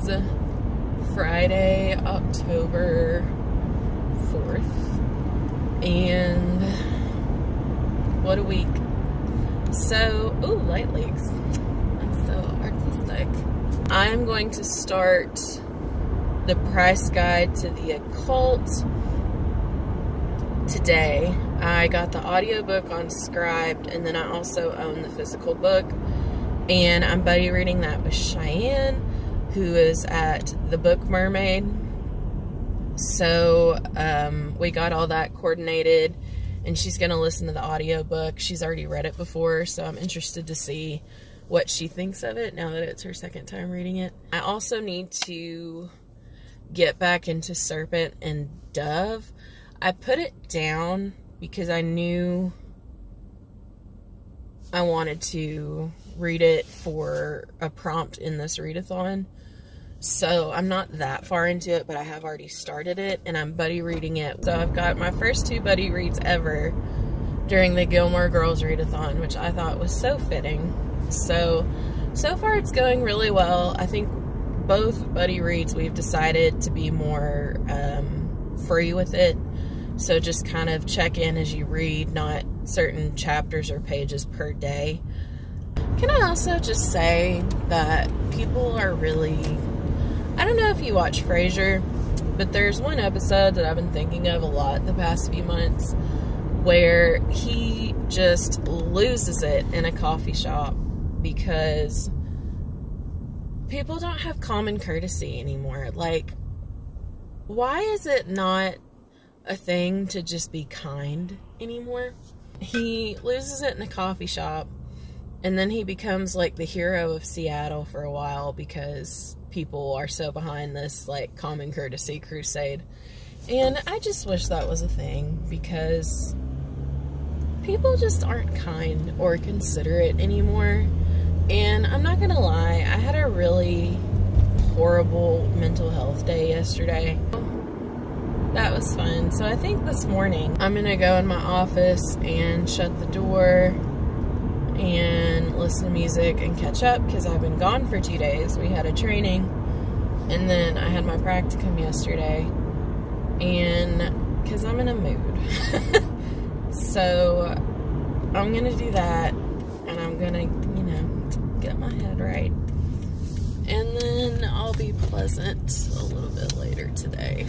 is Friday, October 4th, and what a week. So, ooh, light leaks. I'm so artistic. I'm going to start the price guide to the occult today. I got the audiobook on Scribd, and then I also own the physical book, and I'm buddy reading that with Cheyenne, who is at the Book Mermaid. So we got all that coordinated, and she's going to listen to the audiobook. She's already read it before, so I'm interested to see what she thinks of it now that it's her second time reading it. I also need to get back into Serpent and Dove. I put it down because I knew I wanted to read it for a prompt in this readathon. So I'm not that far into it, but I have already started it, and I'm buddy reading it. So I've got my first 2 buddy reads ever during the Gilmore Girls readathon, which I thought was so fitting. So far it's going really well. I think both buddy reads we've decided to be more free with it. So just kind of check in as you read, not certain chapters or pages per day. Can I also just say that people are really... I don't know if you watch Frasier, but there's one episode that I've been thinking of a lot the past few months where he just loses it in a coffee shop because people don't have common courtesy anymore. Like, why is it not a thing to just be kind anymore? He loses it in a coffee shop, and then he becomes like the hero of Seattle for a while because people are so behind this like common courtesy crusade. And I just wish that was a thing, because people just aren't kind or considerate anymore. And I'm not gonna lie, I had a really horrible mental health day yesterday. That was fun. So I think this morning I'm gonna go in my office and shut the door and listen to music and catch up, because I've been gone for 2 days. We had a training, and then I had my practicum yesterday, and because I'm in a mood. So I'm gonna do that, and I'm gonna, you know, get my head right, and then I'll be pleasant a little bit later today.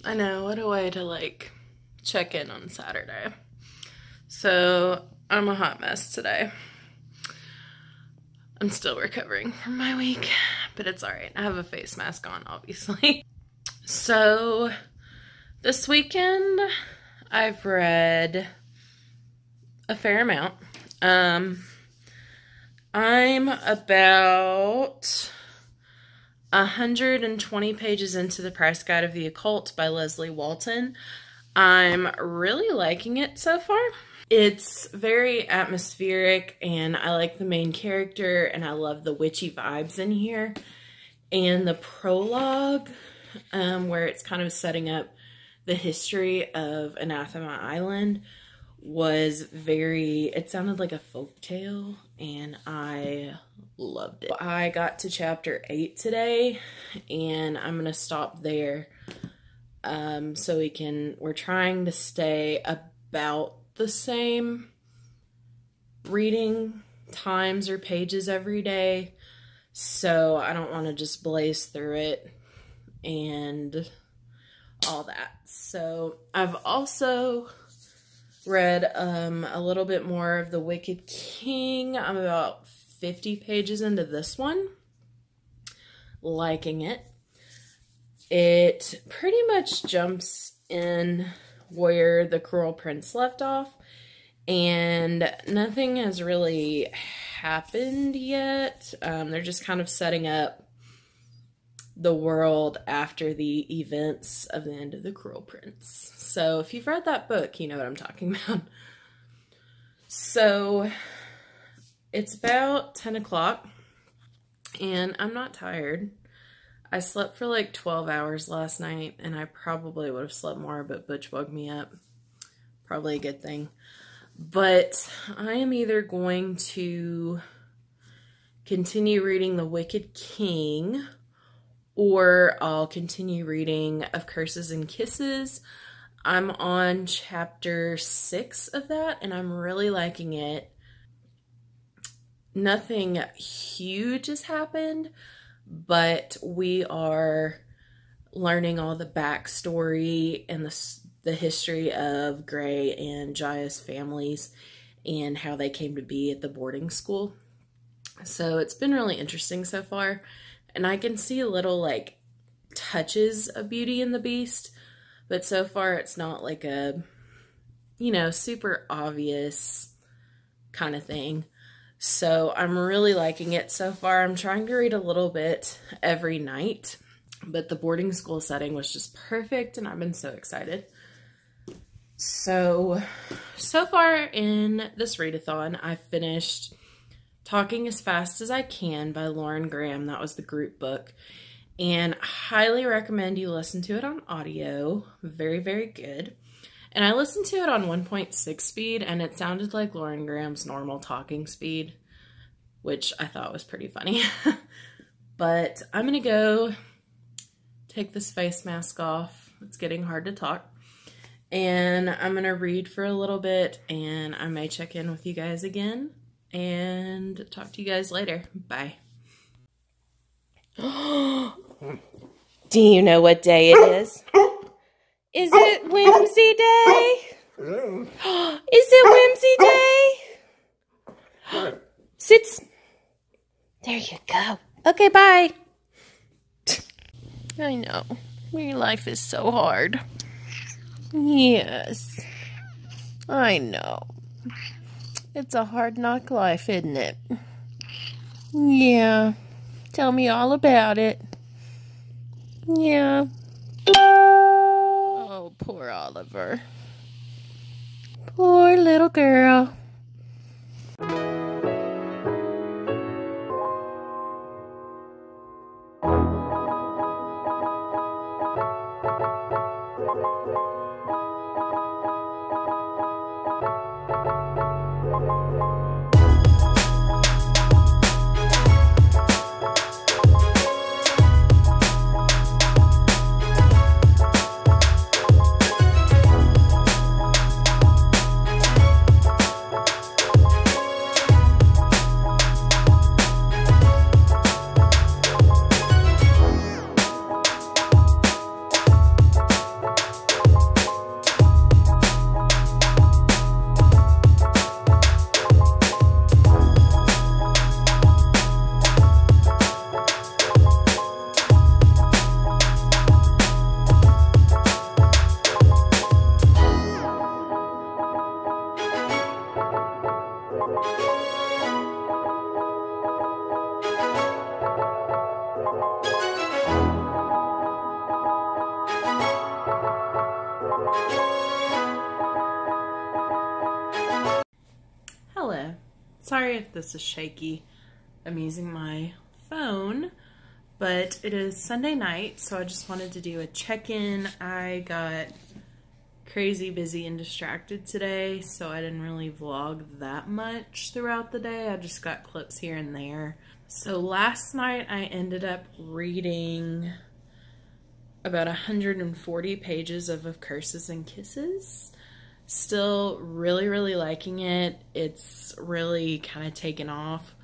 I know, what a way to like check in on Saturday. So I'm a hot mess today. I'm still recovering from my week, but it's all right. I have a face mask on, obviously. So this weekend I've read a fair amount. I'm about 120 pages into The Price Guide of the Occult by Leslie Walton. I'm really liking it so far. It's very atmospheric, and I like the main character, and I love the witchy vibes in here. And the prologue, where it's kind of setting up the history of Anathema Island, was it sounded like a folk-tale, and I loved it. I got to chapter 8 today, and I'm gonna stop there. So we're trying to stay about the same reading times or pages every day, so I don't want to just blaze through it and all that. So I've also read a little bit more of The Wicked King. I'm about 50 pages into this one. Liking it. It pretty much jumps in where the Cruel Prince left off, and nothing has really happened yet. They're just kind of setting up the world after the events of the end of the Cruel Prince. So if you've read that book, you know what I'm talking about. So it's about 10 o'clock, and I'm not tired. I slept for like 12 hours last night, and I probably would have slept more, but Butch woke me up. Probably a good thing. But I am either going to continue reading The Wicked King, or I'll continue reading Of Curses and Kisses. I'm on chapter 6 of that, and I'm really liking it. Nothing huge has happened, but we are learning all the backstory and the history of Gray and Jaya's families and how they came to be at the boarding school. So it's been really interesting so far, and I can see little like touches of Beauty and the Beast, but so far it's not like a, you know, super obvious kind of thing. So I'm really liking it so far. I'm trying to read a little bit every night, but the boarding school setting was just perfect, and I've been so excited. So far in this readathon, I finished Talking as Fast as I Can by Lauren Graham. That was the group book, and I highly recommend you listen to it on audio. Very, very good. And I listened to it on 1.6 speed, and it sounded like Lauren Graham's normal talking speed, which I thought was pretty funny. But I'm going to go take this face mask off. It's getting hard to talk. And I'm going to read for a little bit, and I may check in with you guys again and talk to you guys later. Bye. Do you know what day it is? Is it Whimsy Day? Is it Whimsy Day? Sit. There you go. Okay, bye. I know. Your life is so hard. Yes. I know. It's a hard knock life, isn't it? Yeah. Tell me all about it. Yeah. Oh, poor Oliver. Poor little girl. Sorry if this is shaky. I'm using my phone, but it is Sunday night, so I just wanted to do a check-in. I got crazy busy and distracted today, so I didn't really vlog that much throughout the day. I just got clips here and there. So last night I ended up reading about 140 pages of Curses and Kisses. Still really liking it. It's really kind of taken off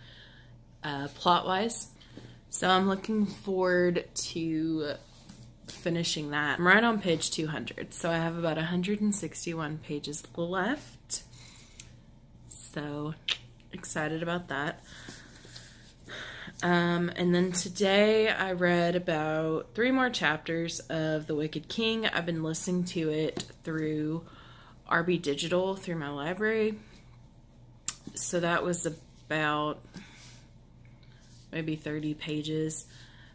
plot-wise. So I'm looking forward to finishing that. I'm right on page 200, so I have about 161 pages left. So excited about that. And then today I read about 3 more chapters of The Wicked King. I've been listening to it through RB Digital, through my library. So that was about maybe 30 pages.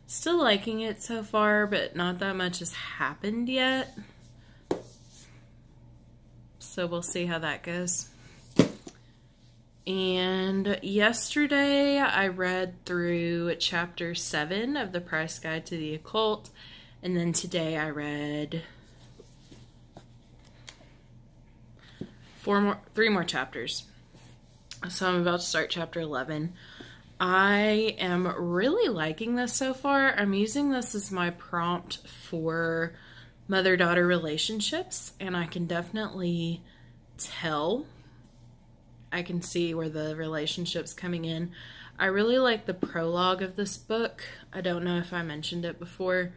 Still liking it so far, but not that much has happened yet. So we'll see how that goes. And yesterday I read through chapter 7 of The Price Guide to the Occult. And then today I read 3 more chapters. So I'm about to start chapter 11. I am really liking this so far. I'm using this as my prompt for mother-daughter relationships, and I can definitely tell. I can see where the relationship's coming in. I really like the prologue of this book. I don't know if I mentioned it before,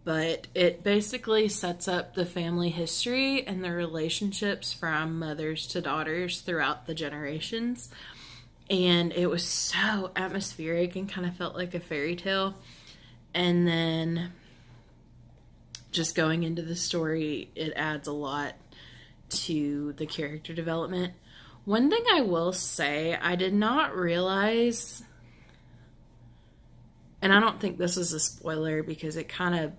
but it basically sets up the family history and the relationships from mothers to daughters throughout the generations. And it was so atmospheric and kind of felt like a fairy tale. And then just going into the story, it adds a lot to the character development. One thing I will say, I did not realize, and I don't think this is a spoiler because it kind of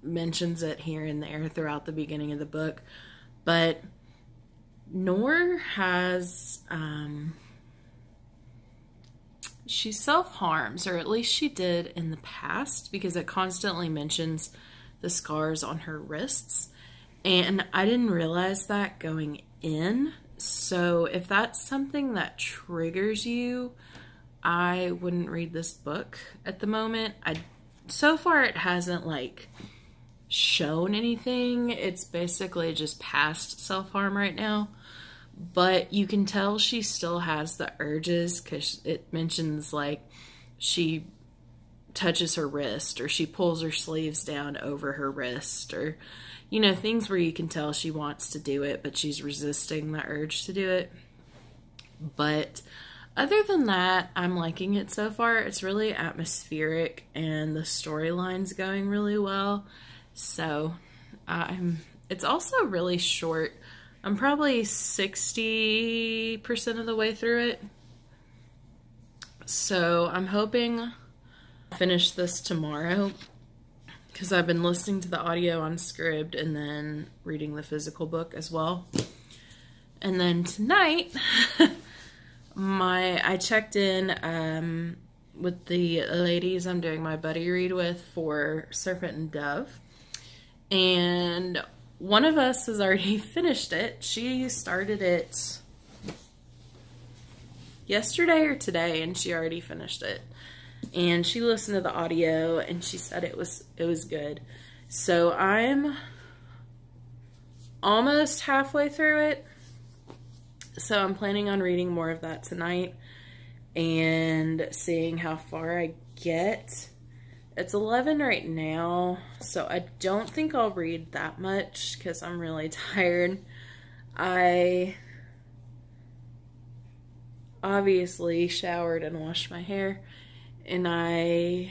mentions it here and there throughout the beginning of the book, but Noor has, she self-harms, or at least she did in the past, because it constantly mentions the scars on her wrists, and I didn't realize that going in. So if that's something that triggers you, I wouldn't read this book at the moment. So far it hasn't like shown anything. It's basically just past self-harm right now. But you can tell she still has the urges, because it mentions like she touches her wrist, or she pulls her sleeves down over her wrist, or, you know, things where you can tell she wants to do it, but she's resisting the urge to do it. But other than that, I'm liking it so far. It's really atmospheric, and the storyline's going really well. So it's also really short. I'm probably 60% of the way through it. So I'm hoping to finish this tomorrow, because I've been listening to the audio on Scribd and then reading the physical book as well. And then tonight, I checked in with the ladies I'm doing my buddy read with for Serpent and Dove. And one of us has already finished it. She started it yesterday or today, and she already finished it. And she listened to the audio, and she said it was good. So I'm almost halfway through it. So I'm planning on reading more of that tonight and seeing how far I get. It's 11 right now, so I don't think I'll read that much because I'm really tired. I obviously showered and washed my hair, and I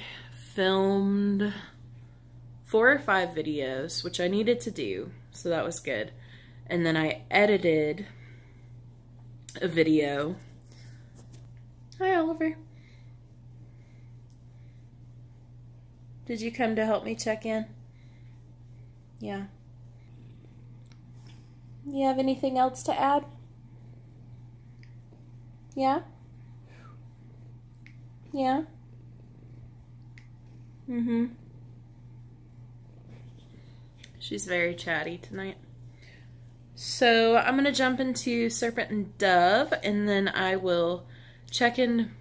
filmed 4 or 5 videos, which I needed to do, so that was good. And then I edited a video. Hi, Oliver. Did you come to help me check in? Yeah. You have anything else to add? Yeah? Yeah? Mm-hmm. She's very chatty tonight. So I'm going to jump into Serpent and Dove, and then I will check in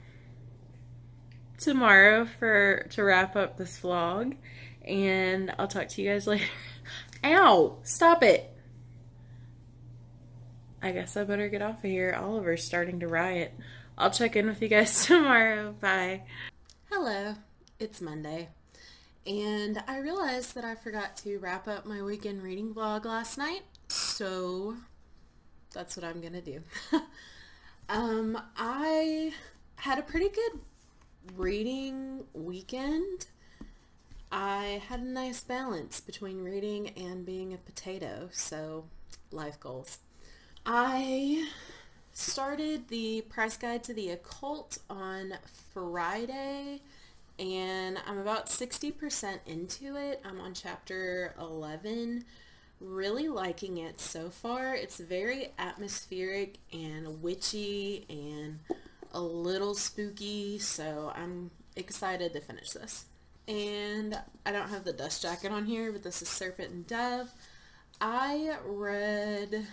tomorrow to wrap up this vlog, and I'll talk to you guys later. Ow! Stop it! I guess I better get off of here. Oliver's starting to riot. I'll check in with you guys tomorrow. Bye. Hello. It's Monday. And I realized that I forgot to wrap up my weekend reading vlog last night. So that's what I'm going to do. I had a pretty good reading weekend. I had a nice balance between reading and being a potato. So life goals. I started the Price Guide to the Occult on Friday, and I'm about 60% into it. I'm on chapter 11. Really liking it so far. It's very atmospheric and witchy and a little spooky, so I'm excited to finish this. And I don't have the dust jacket on here, but this is Serpent and Dove. I read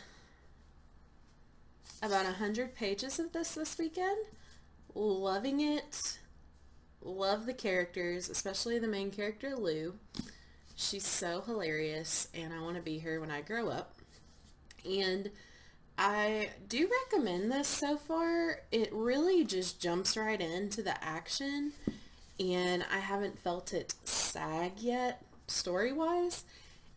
about 100 pages of this weekend. Loving it. Love the characters, especially the main character, Lou. She's so hilarious, and I want to be her when I grow up. And I do recommend this so far. It really just jumps right into the action, and I haven't felt it sag yet, story-wise.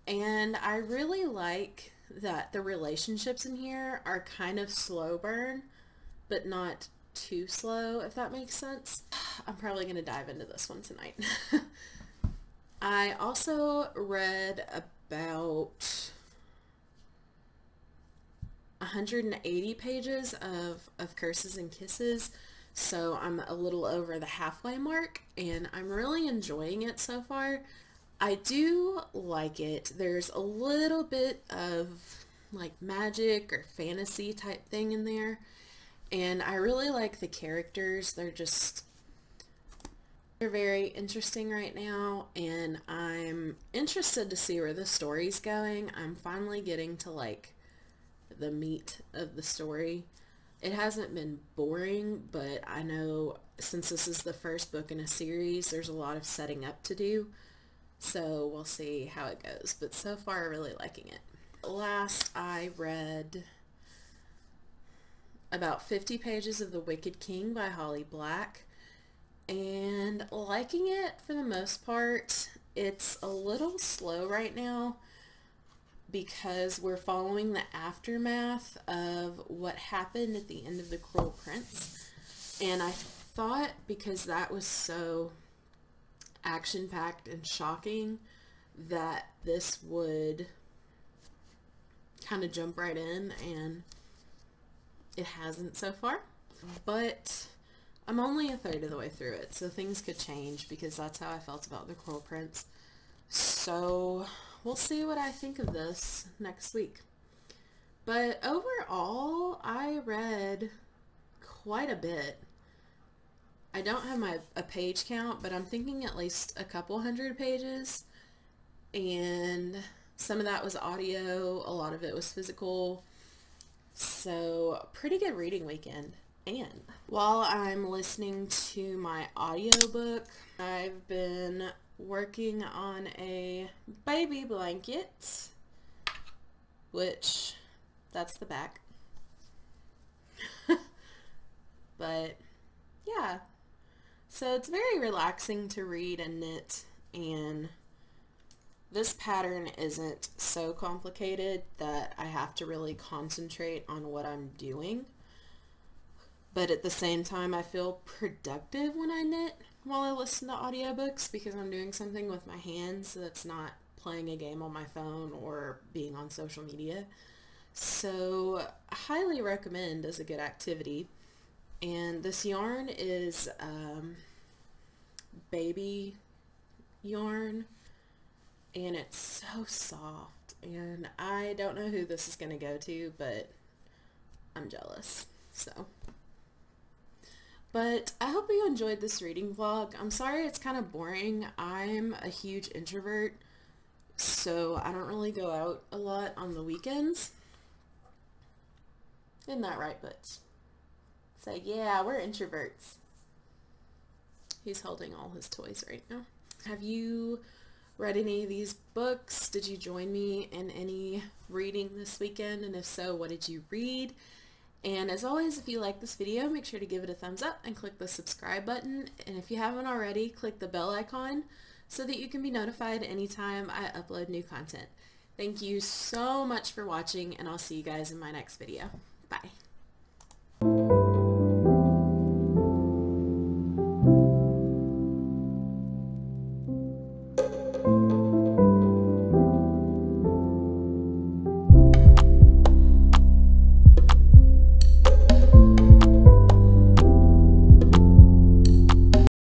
And I really like that the relationships in here are kind of slow burn, but not too slow, if that makes sense. I'm probably going to dive into this one tonight. I also read about 180 pages of Curses and Kisses, so I'm a little over the halfway mark, and I'm really enjoying it so far. I do like it. There's a little bit of like magic or fantasy type thing in there, and I really like the characters. They're very interesting right now, and I'm interested to see where the story's going. I'm finally getting to like the meat of the story. It hasn't been boring, but I know since this is the first book in a series, there's a lot of setting up to do. So we'll see how it goes, but so far I'm really liking it. Last, I read about 50 pages of The Wicked King by Holly Black, and liking it for the most part. It's a little slow right now because we're following the aftermath of what happened at the end of The Cruel Prince, and I thought because that was so action-packed and shocking that this would kind of jump right in, and it hasn't so far. But I'm only a third of the way through it, so things could change because that's how I felt about The Cruel Prince. So we'll see what I think of this next week. But overall, I read quite a bit. I don't have a page count, but I'm thinking at least a couple hundred pages, and some of that was audio, a lot of it was physical, so pretty good reading weekend. And while I'm listening to my audiobook, I've been working on a baby blanket, which that's the back. But yeah. So it's very relaxing to read and knit, and this pattern isn't so complicated that I have to really concentrate on what I'm doing. But at the same time, I feel productive when I knit while I listen to audiobooks because I'm doing something with my hands that's not playing a game on my phone or being on social media. So I highly recommend as a good activity. And this yarn is baby yarn, and it's so soft, and I don't know who this is going to go to, but I'm jealous. So But I hope you enjoyed this reading vlog. I'm sorry it's kind of boring. I'm a huge introvert, so I don't really go out a lot on the weekends. Isn't that right, Butch? So yeah, we're introverts. He's holding all his toys right now. Have you read any of these books? Did you join me in any reading this weekend? And if so, what did you read? And as always, if you like this video, make sure to give it a thumbs up and click the subscribe button. And if you haven't already, click the bell icon so that you can be notified anytime I upload new content. Thank you so much for watching, and I'll see you guys in my next video. Bye.